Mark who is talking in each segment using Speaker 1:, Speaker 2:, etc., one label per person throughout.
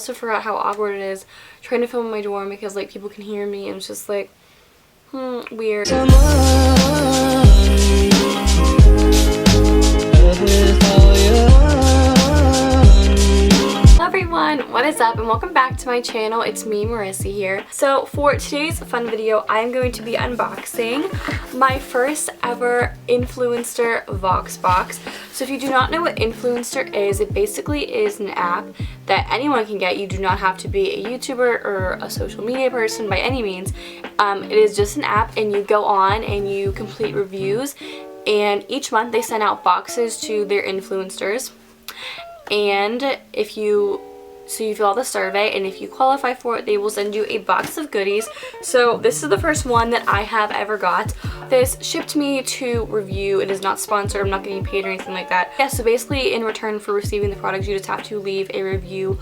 Speaker 1: also forgot how awkward it is trying to film in my dorm because like people can hear me and it's just like weird. Hello everyone, what is up and welcome back to my channel. It's me, Marisa here. So for today's fun video, I'm going to be unboxing my first ever Influenster voxbox. So if you do not know what Influenster is, it basically is an app that anyone can get. You do not have to be a YouTuber or a social media person by any means. It is just an app and you go on and you complete reviews, and each month they send out boxes to their influencers. And if you fill out the survey, and if you qualify for it, they will send you a box of goodies. So this is the first one that I have ever got. This shipped me to review. It is not sponsored. I'm not getting paid or anything like that. Yeah, so basically in return for receiving the products, you just have to leave a review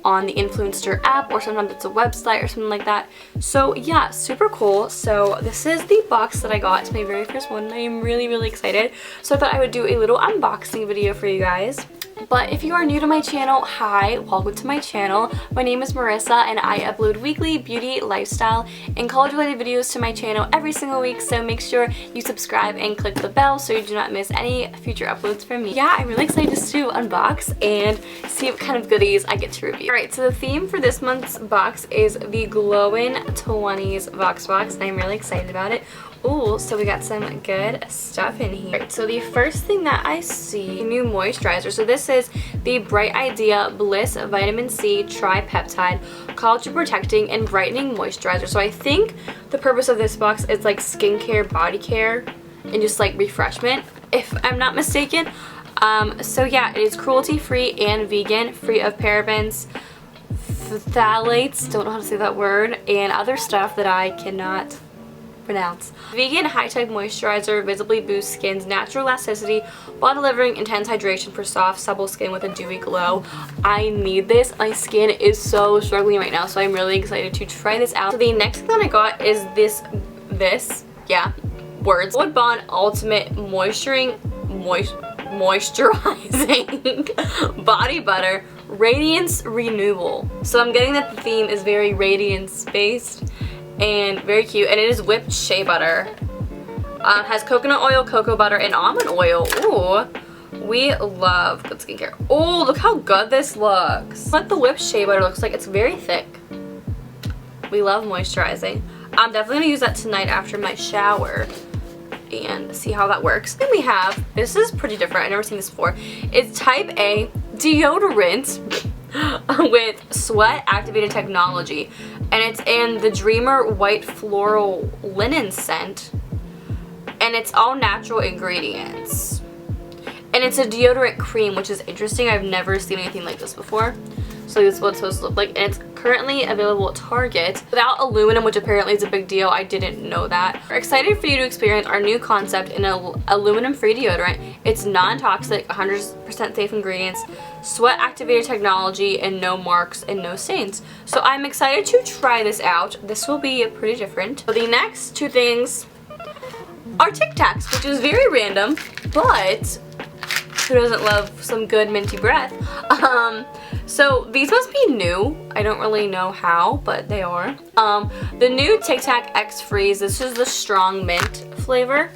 Speaker 1: on the Influenster app, or sometimes it's a website or something like that. So yeah, super cool. So this is the box that I got. It's my very first one and I am really excited. So I thought I would do a little unboxing video for you guys. But if you are new to my channel, hi, welcome to my channel. My name is Marisa and I upload weekly beauty, lifestyle, and college related videos to my channel every single week, so make sure you subscribe and click the bell so you do not miss any future uploads from me. Yeah, I'm really excited just to unbox and see what kind of goodies I get to review. Alright, so the theme for this month's box is the Glowin' 20s voxbox and I'm really excited about it. Ooh, so we got some good stuff in here. Right, so the first thing that I see, new moisturizer. So this is the Bright Idea Bliss Vitamin C Tripeptide Collagen Protecting and Brightening Moisturizer. So I think the purpose of this box is like skincare, body care, and just like refreshment, if I'm not mistaken. So yeah, it is cruelty free and vegan, free of parabens, phthalates, don't know how to say that word, and other stuff that I cannot pronounce. Vegan high-tech moisturizer visibly boosts skin's natural elasticity while delivering intense hydration for soft, supple skin with a dewy glow. I need this. My skin is so struggling right now, so I'm really excited to try this out. So the next thing that I got is this, Wood Bond Ultimate Moisturizing Body Butter Radiance Renewal. So I'm getting that the theme is very radiance based and very cute, and it is whipped shea butter. Has coconut oil, cocoa butter, and almond oil. Ooh, we love good skincare. Oh, look how good this looks. What the whipped shea butter looks like. It's very thick. We love moisturizing. I'm definitely gonna use that tonight after my shower and see how that works. Then we have, this is pretty different, I've never seen this before. It's type A deodorant with sweat activated technology, and it's in the Dreamer White Floral Linen scent, and it's all natural ingredients, and it's a deodorant cream, which is interesting. I've never seen anything like this before. So this is what it's supposed to look like, and it's currently available at Target without aluminum, which apparently is a big deal. I didn't know that. We're excited for you to experience our new concept in an aluminum-free deodorant. It's non-toxic, 100% safe ingredients, sweat-activated technology, and no marks and no stains. So I'm excited to try this out. This will be pretty different. So the next two things are Tic Tacs, which is very random, but who doesn't love some good minty breath? So these must be new. I don't really know how, but they are. The new Tic Tac X Freeze. This is the strong mint flavor.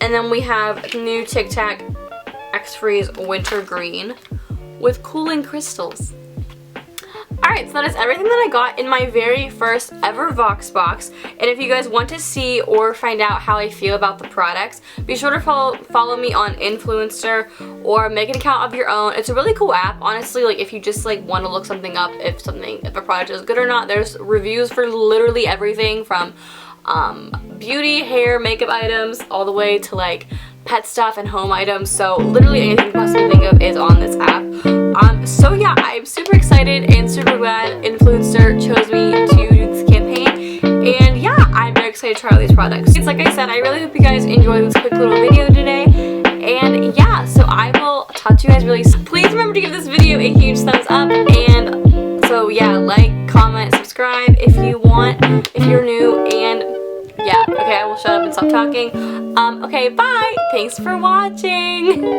Speaker 1: And then we have new Tic Tac X Freeze Winter Green with cooling crystals. Alright, so that is everything that I got in my very first ever voxbox. And if you guys want to see or find out how I feel about the products, be sure to follow me on Influenster or make an account of your own. It's a really cool app, honestly. Like if you just like want to look something up, if a product is good or not, there's reviews for literally everything from beauty, hair, makeup items, all the way to like pet stuff and home items. So literally anything you possibly think of is on this app. So yeah, I'm super excited and super glad Influencer chose me to do this campaign. And yeah, I'm very excited to try all these products. It's like I said, I really hope you guys enjoyed this quick little video today. And yeah, so I will talk to you guys really soon. Please remember to give this video a huge thumbs up. And so yeah, like, comment, subscribe if you want, if you're new. And yeah, okay, I will shut up and stop talking. Okay, bye. Thanks for watching.